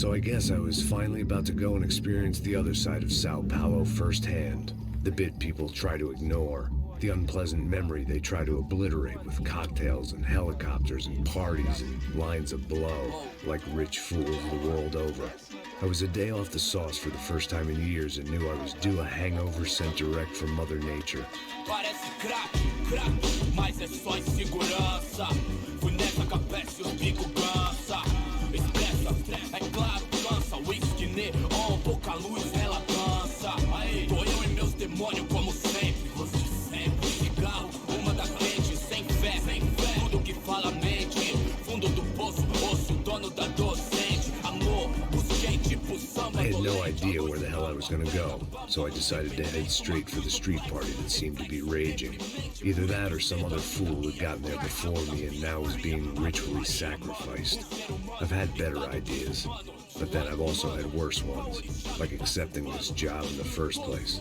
So I guess I was finally about to go and experience the other side of Sao Paulo firsthand. The bit people try to ignore. The unpleasant memory they try to obliterate with cocktails and helicopters and parties and lines of blow, like rich fools the world over. I was a day off the sauce for the first time in years and knew I was due a hangover sent direct from Mother Nature. Parece crack, mas é só insegurança. Fui nessa capete, os bico cansa. Expressa, é claro, cansa. Whisky, neon, pouca luz, ela dança. Tô eu e meus demônios como sempre. Você sempre, cigarro, uma da frente. Sem fé, tudo que fala mente. Fundo do poço, osso, dono da docente. Amor, busquei tipo samba. I had no idea where the hell I was gonna go, so I decided to head straight for the street party that seemed to be raging. Either that or some other fool had gotten there before me and now was being ritually sacrificed. I've had better ideas, but then I've also had worse ones, like accepting this job in the first place.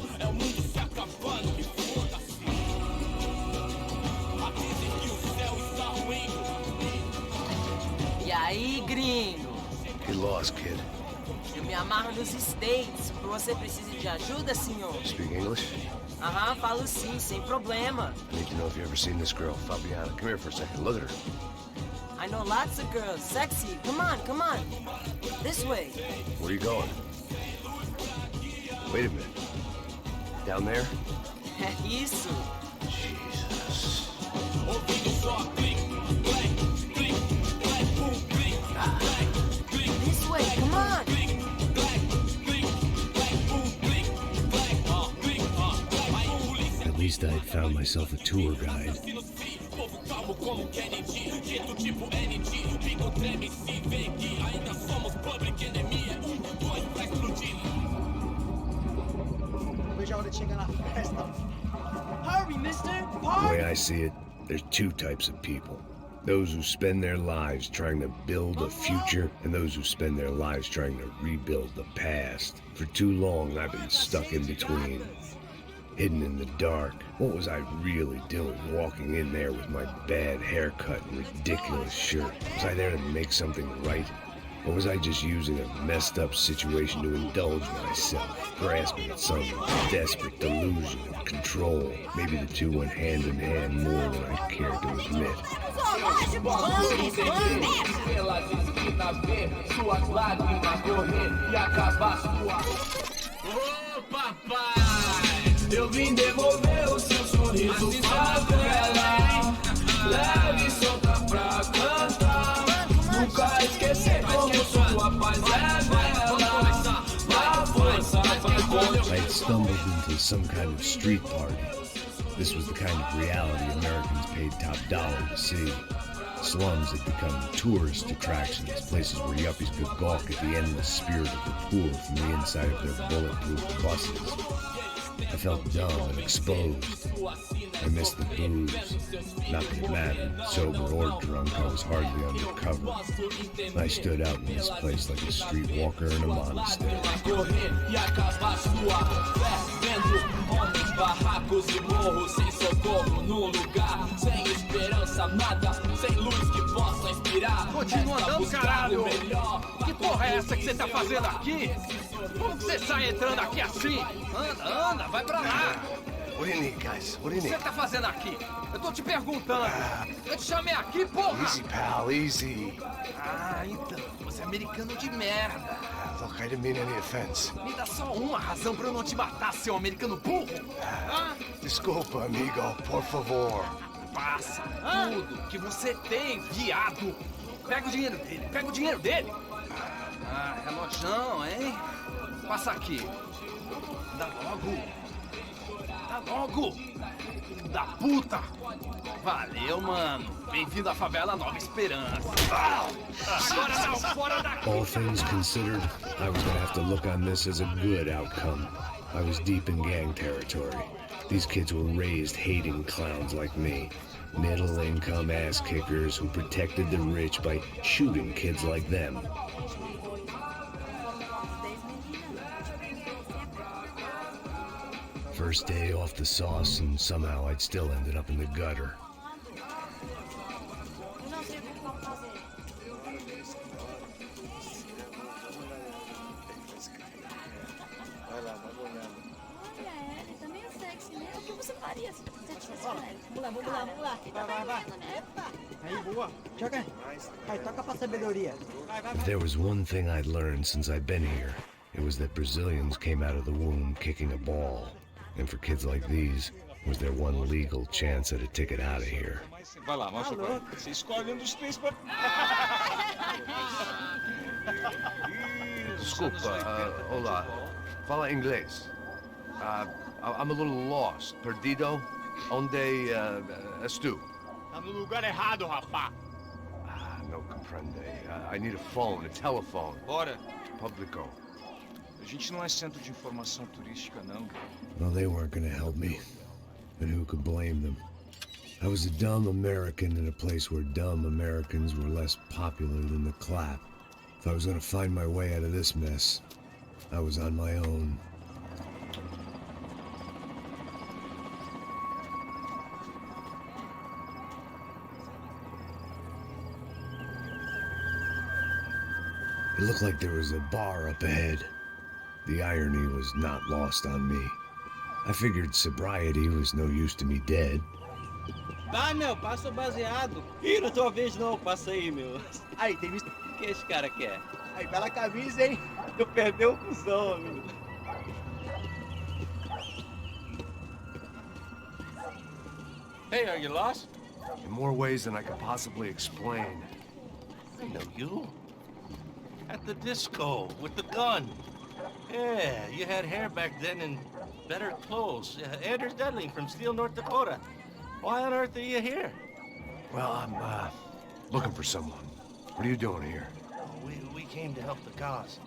E aí, gringo? Get lost, kid. Eu me amarro nos States. Você precisa de ajuda, senhor? Speak English? Aham, falo sim, sem problema. I need to know if you've ever seen this girl, Fabiana. Come here for a second. Look at her. I know lots of girls. Sexy. Come on. This way. Where are you going? Wait a minute. Down there? Isso. Jesus. This way, come on. At least I had found myself a tour guide. Hurry, mister. The way I see it, there's two types of people. Those who spend their lives trying to build a future, and those who spend their lives trying to rebuild the past. For too long, I've been stuck in between. Hidden in the dark. What was I really doing walking in there with my bad haircut and ridiculous shirt? Was I there to make something right? Or was I just using a messed up situation to indulge myself, grasping at some desperate delusion of control? Maybe the two went hand in hand more than I cared to admit. Ô papai, eu vim devolver o seu sorriso favela. Leve e solta pra cantar. Nunca esquecer como sua paz é bela. A força vai contra. I had stumbled into some kind of street party. This was the kind of reality Americans paid top dollar to see. Slums had become tourist attractions, places where yuppies could balk at the endless spirit of the poor from the inside of their bulletproof buses. I felt dumb and exposed. I missed the booze. Not that it mattered, sober or drunk, I was hardly undercover. I stood out in this place like a streetwalker in a monastery. Barracos e morros sem socorro num lugar sem esperança, nada, sem luz que possa inspirar. Continua andando, caralho! Que porra é essa que você tá fazendo aqui? Como que você sai entrando aqui assim? Anda, vai pra lá! What do you need, guys? What do you O que need? você tá fazendo aqui? Eu tô te perguntando. Eu te chamei aqui, porra! Easy, pal, easy. Ah, então, você é americano de merda. Look, I didn't mean any offense. Me dá só uma razão pra eu não te matar, seu americano burro. Ah, Desculpa, amigo, por favor. passa tudo que você tem, viado. Pega o dinheiro dele, Ah, relojão, hein? Passa aqui. Dá logo. Da puta. Valeu, mano. Bem-vindo à favela Nova Esperança. Agora não, fora daqui. All things considered, I was gonna have to look on this as a good outcome. I was deep in gang territory. These kids were raised hating clowns like me. Middle-income ass-kickers who protected the rich by shooting kids like them. First day off the sauce, and somehow I'd still ended up in the gutter. Vamos lá. Vai. Aí, boa. Joga. Vai, toca pra sabedoria. If there was one thing I'd learned since I'd been here, it was that Brazilians came out of the womb kicking a ball. And for kids like these, was their one legal chance at a ticket out of here. Vai lá, mostra pra ele. Você escolhe um dos três pra... Desculpa, olá. Fala inglês. I'm a little lost. Perdido? Onde és tu? Tá no lugar errado, rapá. No comprende. I need a phone, a telephone. Bora. Publico. A gente não é centro de informação turística, não. Well, they weren't gonna help me. And who could blame them? I was a dumb American in a place where dumb Americans were less popular than the clap. If I was gonna find my way out of this mess, I was on my own. It looked like there was a bar up ahead. The irony was not lost on me. I figured sobriety was no use to me dead. Vai, meu, passa o baseado. Ih, não é tua vez não, passa aí, meu. Aí, tem visto o que esse cara quer? Aí, bela camisa, hein? Tu perdeu o cuzão, amigo. Hey, are you lost? In more ways than I could possibly explain. I know you. At the disco, with the gun. Yeah, you had hair back then and better clothes. Anders Dudley from Steele, North Dakota. Why on earth are you here? Well, I'm, looking for someone. What are you doing here? We came to help the cause.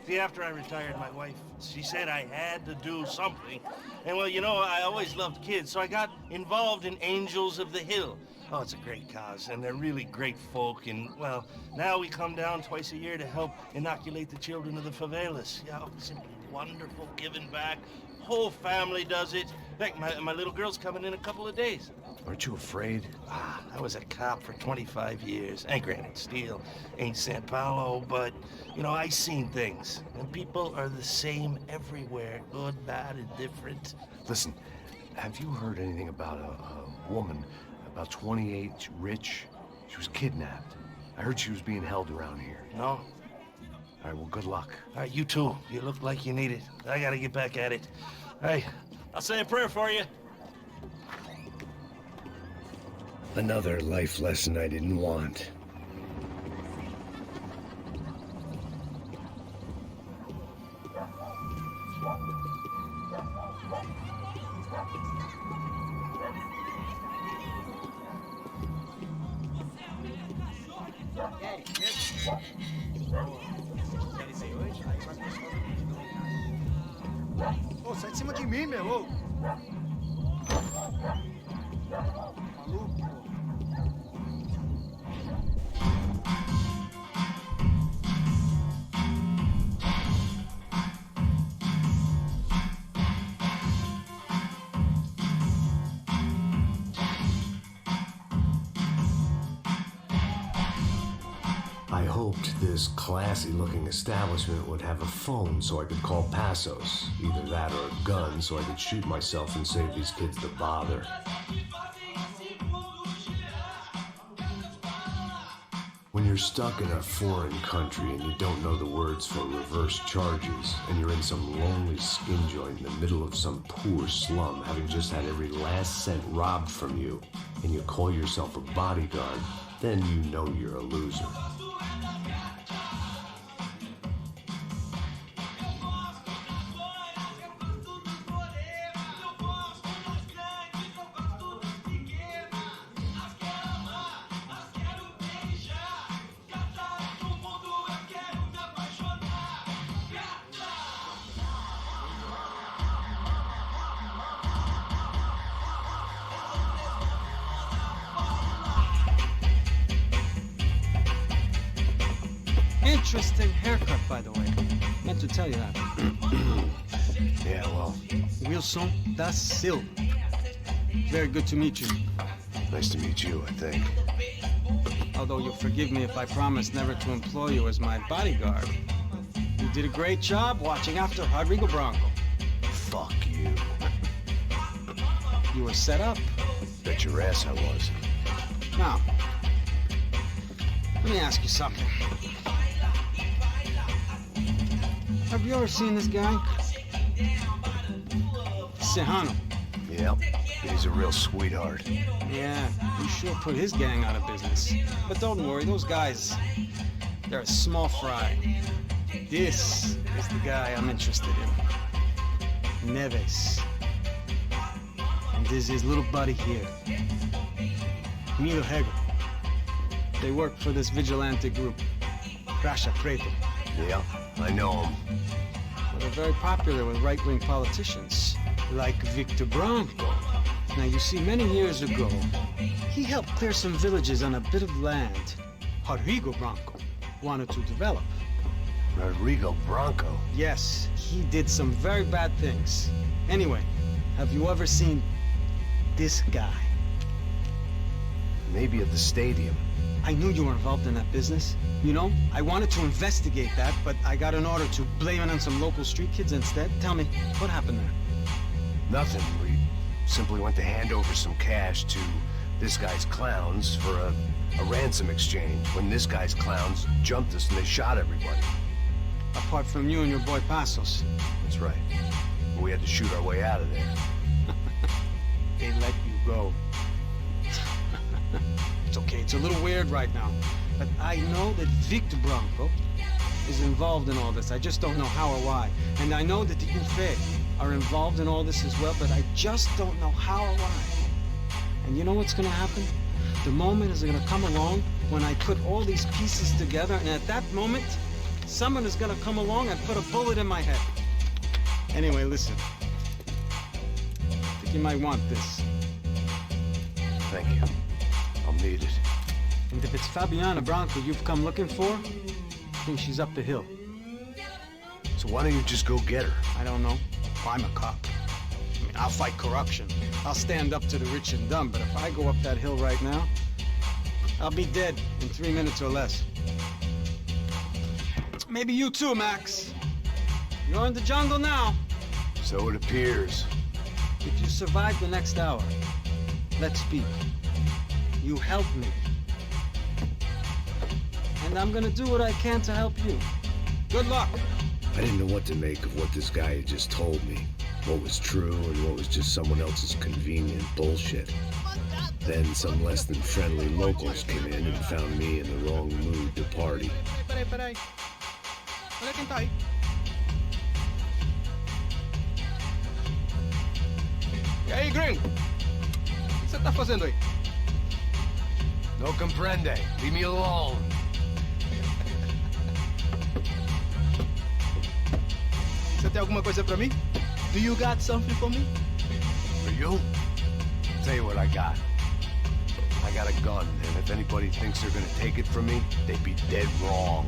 See, after I retired, my wife, she said I had to do something. And, well, you know, I always loved kids, so I got involved in Angels of the Hill. Oh, it's a great cause, and they're really great folk. And, well, now we come down twice a year to help inoculate the children of the favelas. Yeah, oh, simply wonderful, giving back. Whole family does it. In fact, my little girl's coming in a couple of days. Aren't you afraid? I was a cop for 25 years. And granted, Steele ain't San Paulo, but, you know, I seen things. And people are the same everywhere. Good, bad, indifferent. Listen, have you heard anything about a woman, about 28, rich? She was kidnapped. I heard she was being held around here. No? All right, well, good luck. All right, you too. You look like you need it. I gotta get back at it. Hey, I'll say a prayer for you. Another life lesson I didn't want. Ô, sai de cima de mim, meu. Ô. Maluco. I hoped this classy-looking establishment would have a phone so I could call Passos. Either that or a gun so I could shoot myself and save these kids the bother. When you're stuck in a foreign country and you don't know the words for reverse charges, and you're in some lonely skin joint in the middle of some poor slum, having just had every last cent robbed from you, and you call yourself a bodyguard, then you know you're a loser. Interesting haircut, by the way. Meant to tell you that. Yeah, well, Wilson da Silva. Very good to meet you. nice to meet you, I think. Although you'll forgive me if I promise never to employ you as my bodyguard. You did a great job watching after Rodrigo Branco. Fuck you. You were set up. Bet your ass I was. Now, let me ask you something. Have you ever seen this guy? Sejano. Yep, he's a real sweetheart. Yeah, he sure put his gang out of business. But don't worry, those guys, they're a small fry. This is the guy I'm interested in. Neves. And this is his little buddy here. Milo Hegel. They work for this vigilante group, Rasha Preto. Yeah, I know him. Well, they're very popular with right-wing politicians, like Victor Branco. Now, you see, many years ago, he helped clear some villages on a bit of land Rodrigo Branco wanted to develop. Rodrigo Branco? Yes, he did some very bad things. Anyway, have you ever seen this guy? Maybe at the stadium. I knew you were involved in that business. You know, I wanted to investigate that, but I got an order to blame it on some local street kids instead. Tell me, what happened there? Nothing. We simply went to hand over some cash to this guy's clowns for a ransom exchange when this guy's clowns jumped us and they shot everybody. Apart from you and your boy Passos. That's right. But we had to shoot our way out of there. They let you go. It's okay, it's a little weird right now. But I know that Victor Branco is involved in all this. I just don't know how or why. And I know that the UFE are involved in all this as well, but I just don't know how or why. And you know what's gonna happen? The moment is gonna come along when I put all these pieces together, and at that moment, someone is gonna come along and put a bullet in my head. Anyway, listen. I think you might want this. Thank you. I'll need it. And if it's Fabiana Branco you've come looking for, I think she's up the hill. So why don't you just go get her? I don't know. I'm a cop. I mean, I'll fight corruption. I'll stand up to the rich and dumb, but if I go up that hill right now, I'll be dead in 3 minutes or less. Maybe you too, Max. You're in the jungle now. So it appears. If you survive the next hour, let's speak. You help me. And I'm gonna do what I can to help you. Good luck. I didn't know what to make of what this guy had just told me. What was true and what was just someone else's convenient bullshit. Then some less than friendly locals came in and found me in the wrong mood to party. Peraí. Olha quem tá aí. E aí, gringo? O que você tá fazendo aí? No comprende. Leave me alone. Você tem alguma coisa pra mim? Do you got something for me? For you? Tell you what I got. I got a gun, and if anybody thinks they're gonna take it from me, they'd be dead wrong.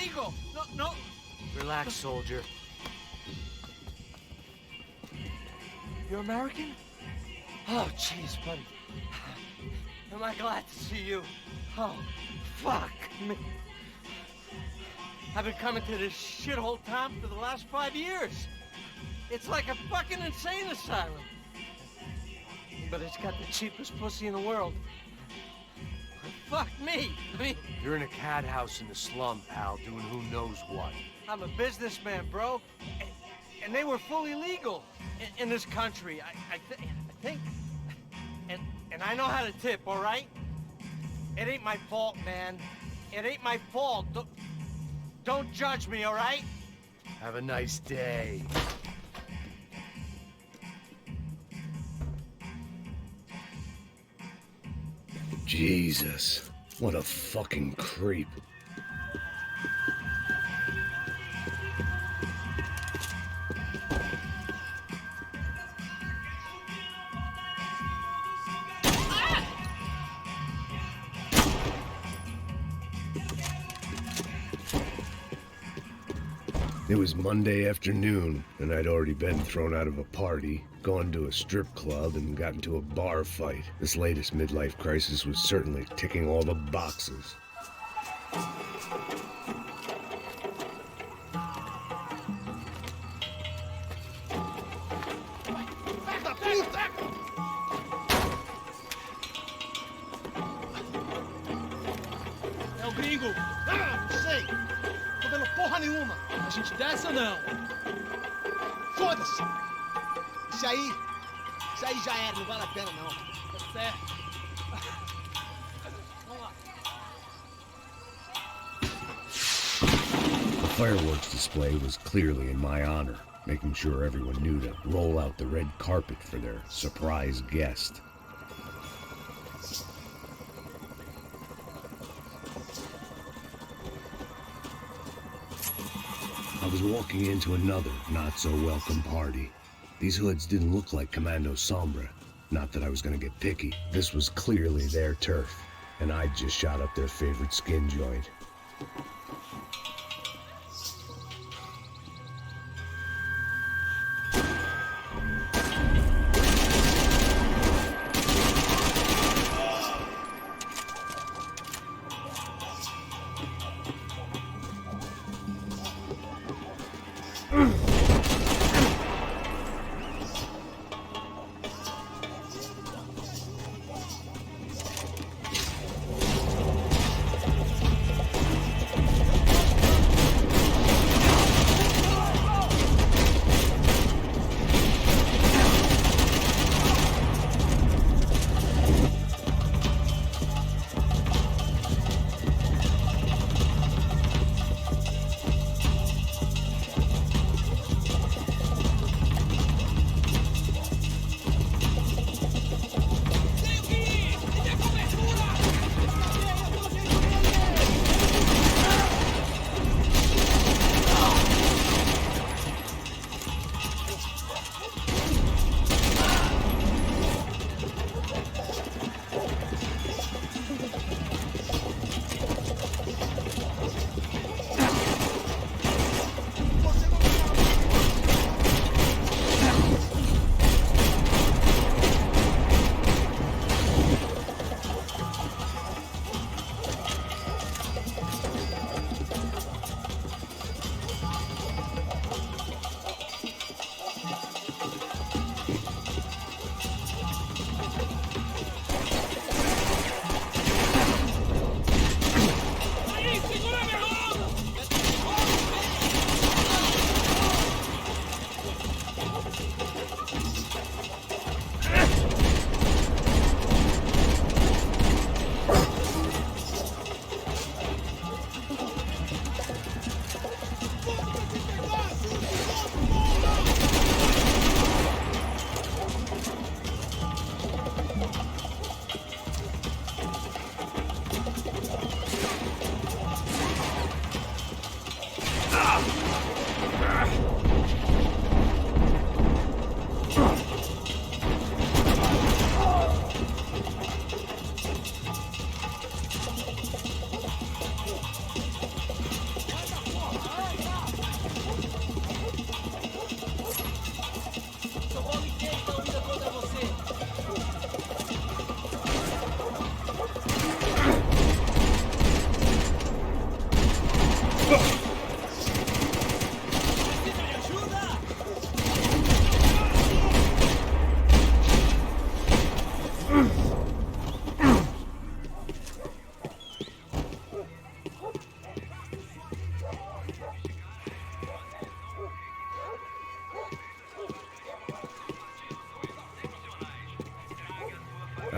illegal. No, no. Relax, soldier. You're American? Oh, jeez, buddy. Am I glad to see you? Oh, fuck me. I've been coming to this shithole town for the last 5 years. It's like a fucking insane asylum. But it's got the cheapest pussy in the world. Fuck me. I mean, You're in a cat house in the slum, pal, doing who knows what. I'm a businessman, bro. And they were fully legal in this country. I think. And I know how to tip, all right? It ain't my fault, man. It ain't my fault. Don't judge me, all right? Have a nice day. Jesus, what a fucking creep. It was Monday afternoon, and I'd already been thrown out of a party, gone to a strip club, and got into a bar fight. This latest midlife crisis was certainly ticking all the boxes. É o gringo. Ah, não sei. Tô vendo porra nenhuma. A gente desce ou não? Foda-se. Isso aí já era, não vale a pena não. Tá certo. Vamos lá. The fireworks display was clearly in my honor, making sure everyone knew to roll out the red carpet for their surprise guest. I was walking into another not-so-welcome party. These hoods didn't look like Commando Sombra. Not that I was gonna get picky. This was clearly their turf, and I'd just shot up their favorite skin joint.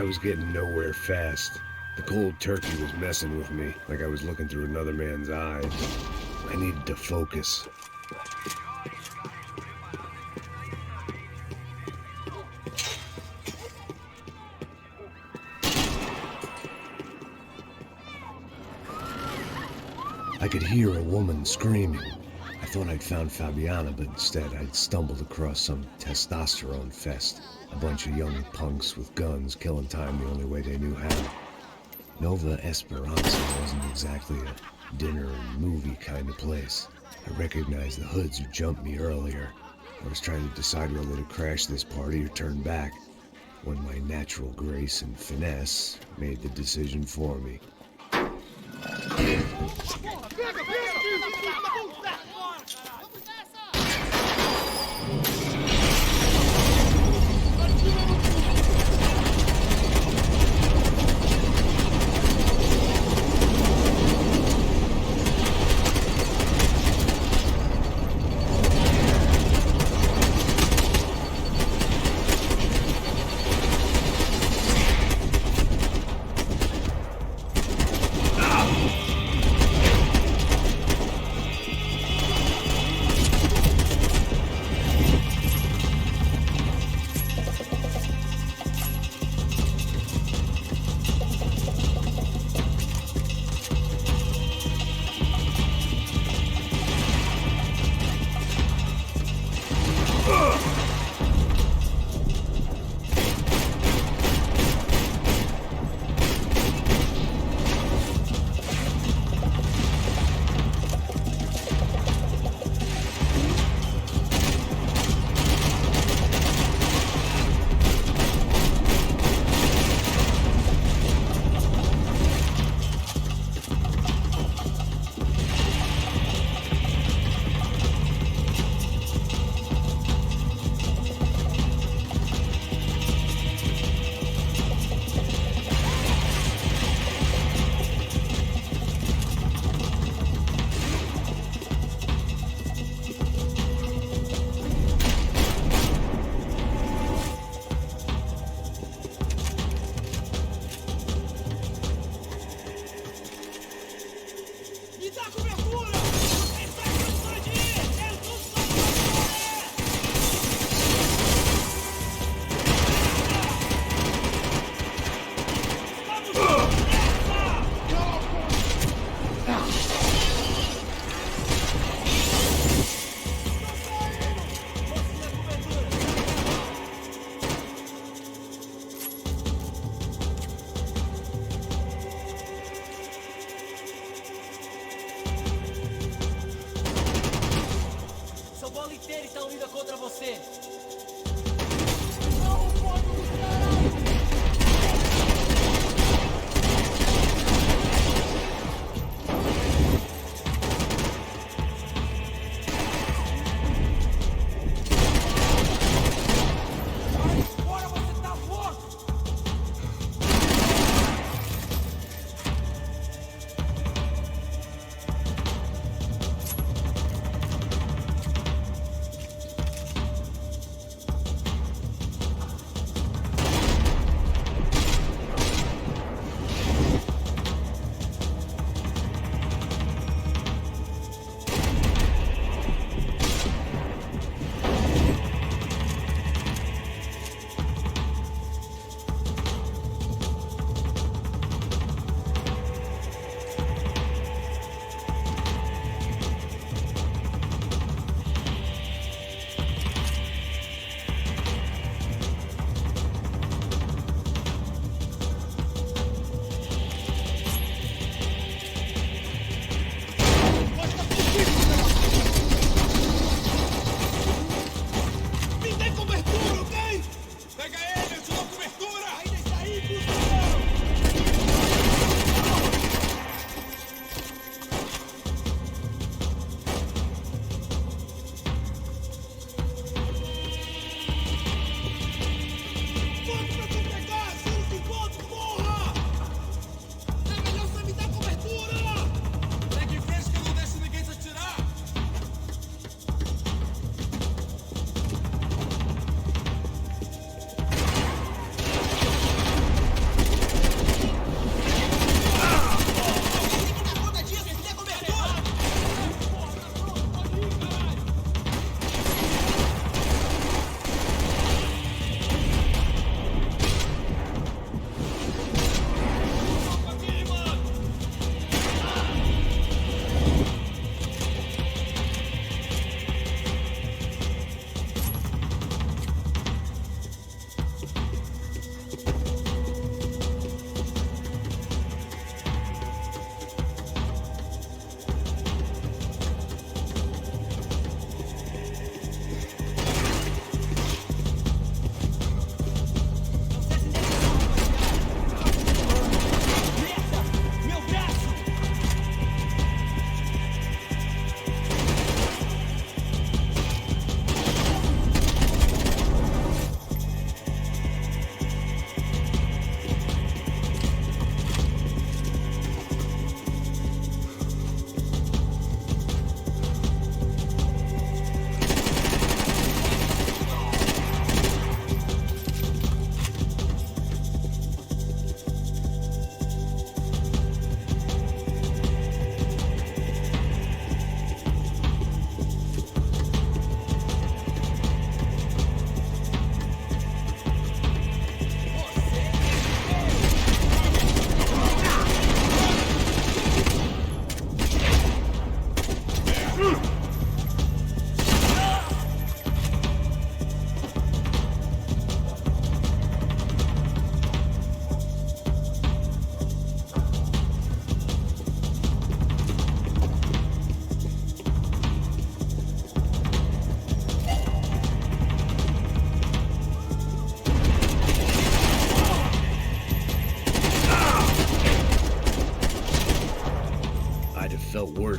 I was getting nowhere fast. The cold turkey was messing with me, like I was looking through another man's eyes. I needed to focus. I could hear a woman screaming. I thought I'd found Fabiana, but instead I'd stumbled across some testosterone fest. A bunch of young punks with guns killing time the only way they knew how. Nova Esperanza wasn't exactly a dinner and movie kind of place. I recognized the hoods who jumped me earlier. I was trying to decide whether to crash this party or turn back, when my natural grace and finesse made the decision for me.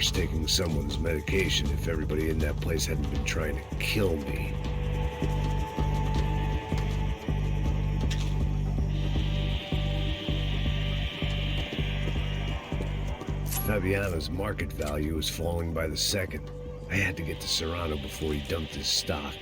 worse taking someone's medication if everybody in that place hadn't been trying to kill me. Fabiano's market value was falling by the second. I had to get to Serrano before he dumped his stock.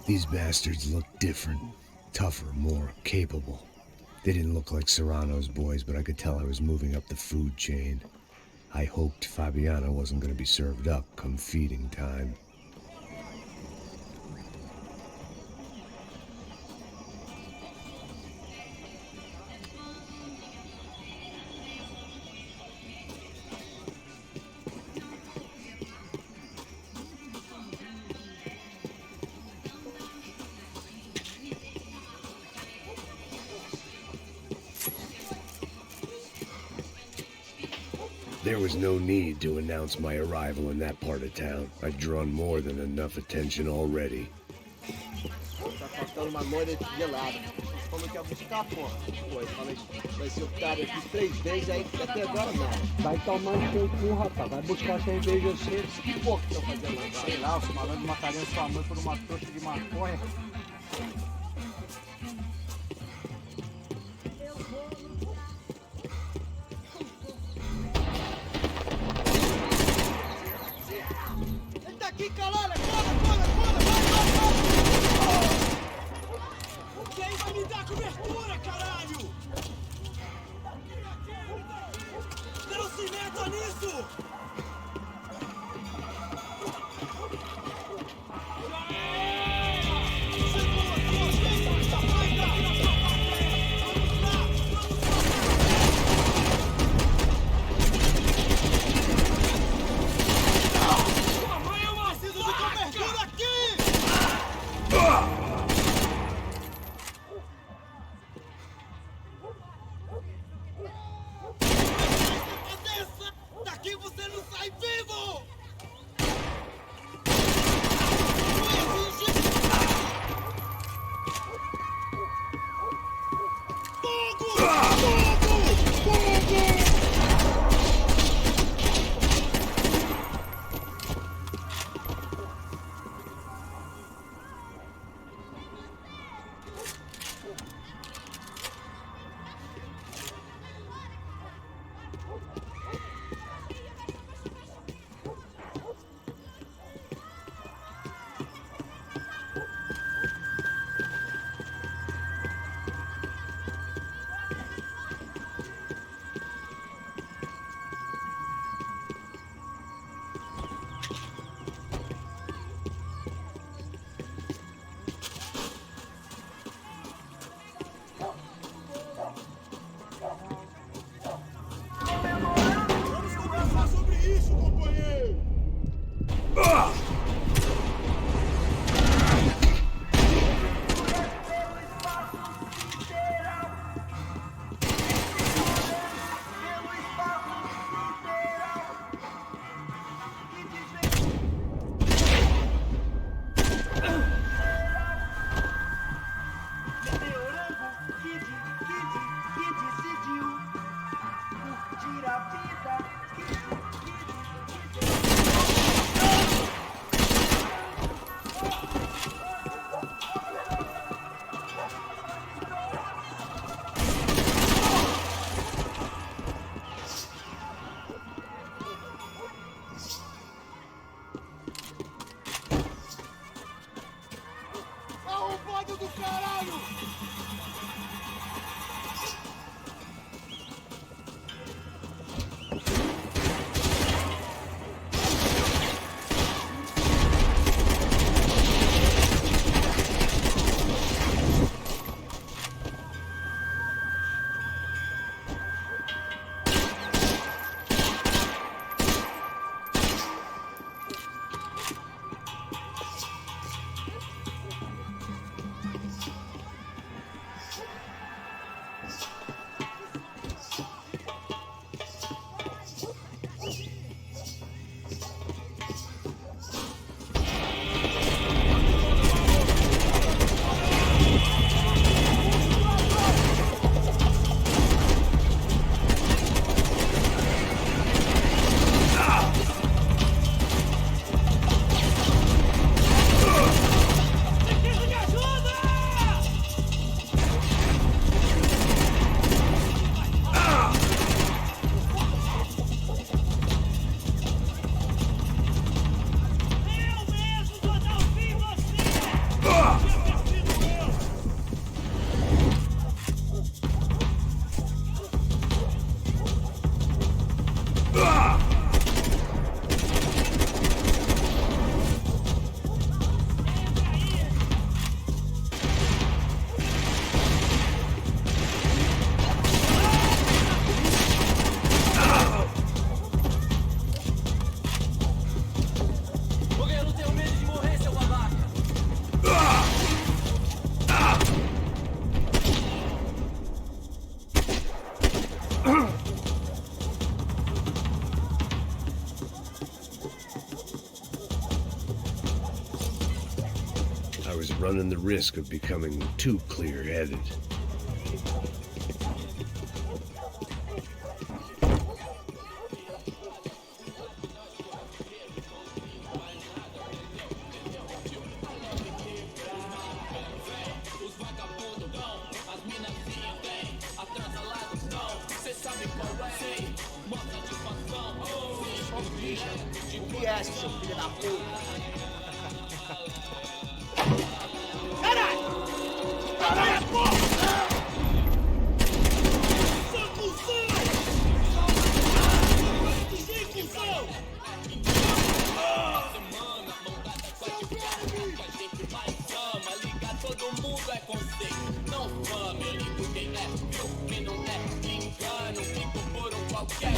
These bastards looked different, tougher, more capable. They didn't look like Serrano's boys, but I could tell I was moving up the food chain. I hoped Fabiano wasn't going to be served up come feeding time. There was no need to announce my arrival in that part of town. I'd drawn more than enough attention already. Tá faltando uma loira de gelada. Falou que ia buscar, porra. Pô, falei, vai ser o cara aqui 3 vezes, aí até agora nada. Vai tomar no teu cu, rapaz. Vai buscar cerveja cedo. Que porra que estão fazendo lá? Sei lá, os malandros matariam sua mãe por uma trouxa de maconha. Aqui, caralho! Cola! Quem vai me dar cobertura, caralho? Não se meta nisso! Daqui você não sai vivo! running the risk of becoming too clear-headed. Viesse, seu filho da puta. Caralho! Caralho, porra! Sou cuzão! Sem cuzão! Todo mundo é conceito, não fama. Eu ligo quem é, viu quem não é. Me engano, fico por um qualquer.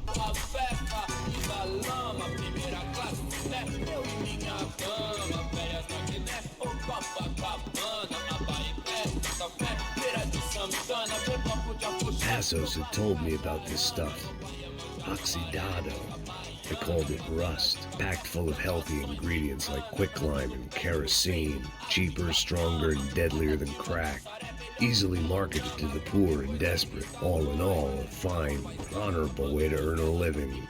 A festa e da lama, primeira classe, né? Eu e minha dama, férias na Guiné ou Copacabana, Abaeté, Santa Fé, Feira de Santana, meu papo de afuxão. Passos had told me about this stuff. Oxidado. They called it rust, packed full of healthy ingredients like quicklime and kerosene, cheaper, stronger, and deadlier than crack. Easily marketed to the poor and desperate. All in all, a fine, honorable way to earn a living.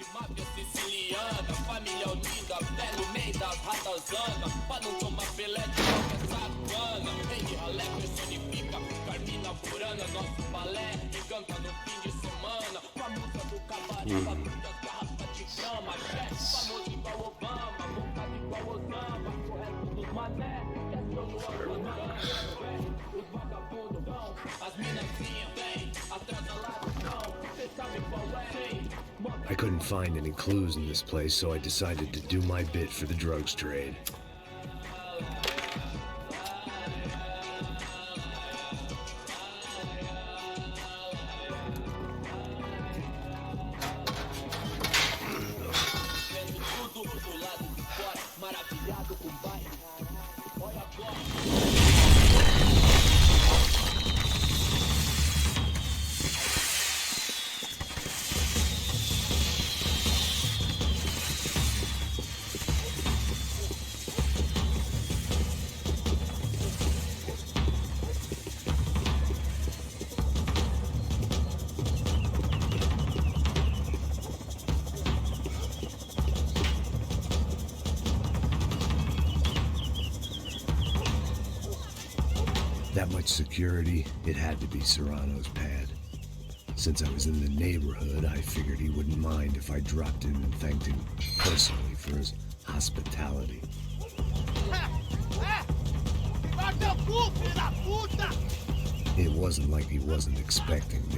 I couldn't find any clues in this place, so I decided to do my bit for the drugs trade. That much security, it had to be Serrano's pad. Since I was in the neighborhood, I figured he wouldn't mind if I dropped in and thanked him personally for his hospitality. It wasn't like he wasn't expecting me.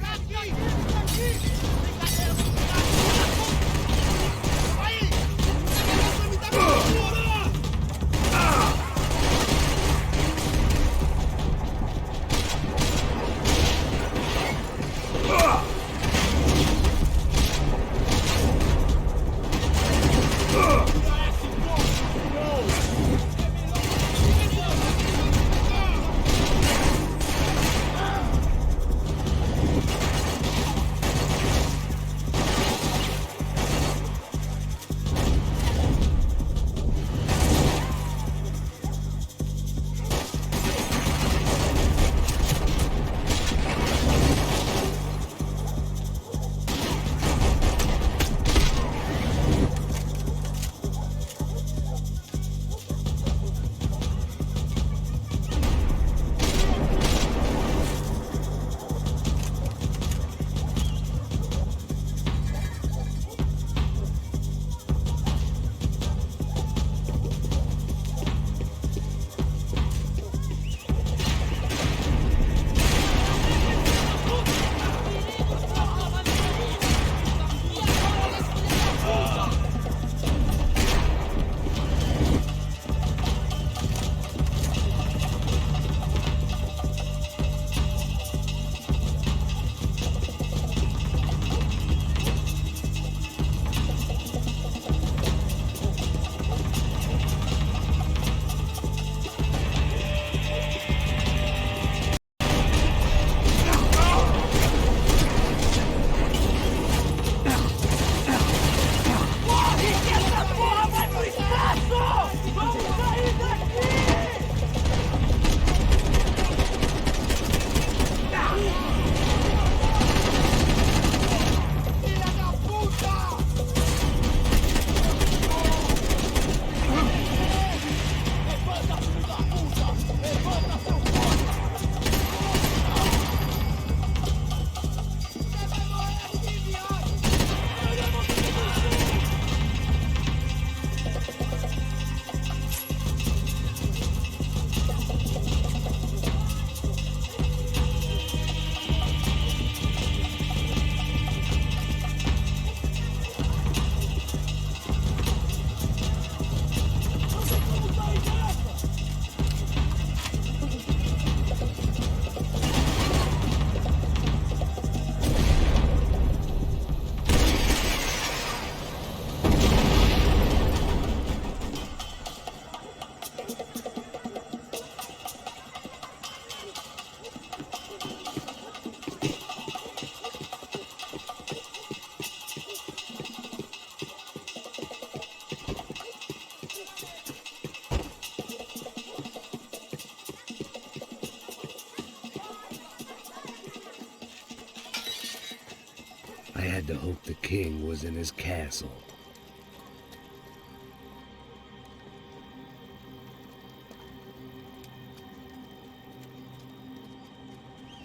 had to hope the king was in his castle.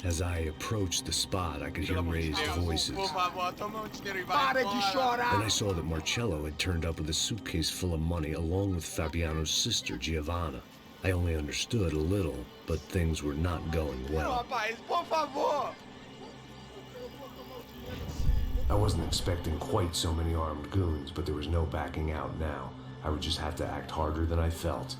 As I approached the spot, I could hear raised voices. Then I saw that Marcello had turned up with a suitcase full of money along with Fabiano's sister, Giovanna. I only understood a little, but things were not going well. I wasn't expecting quite so many armed goons, but there was no backing out now. I would just have to act harder than I felt.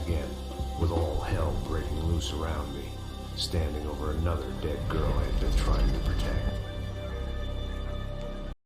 Again, with all hell breaking loose around me, standing over another dead girl I had been trying to protect.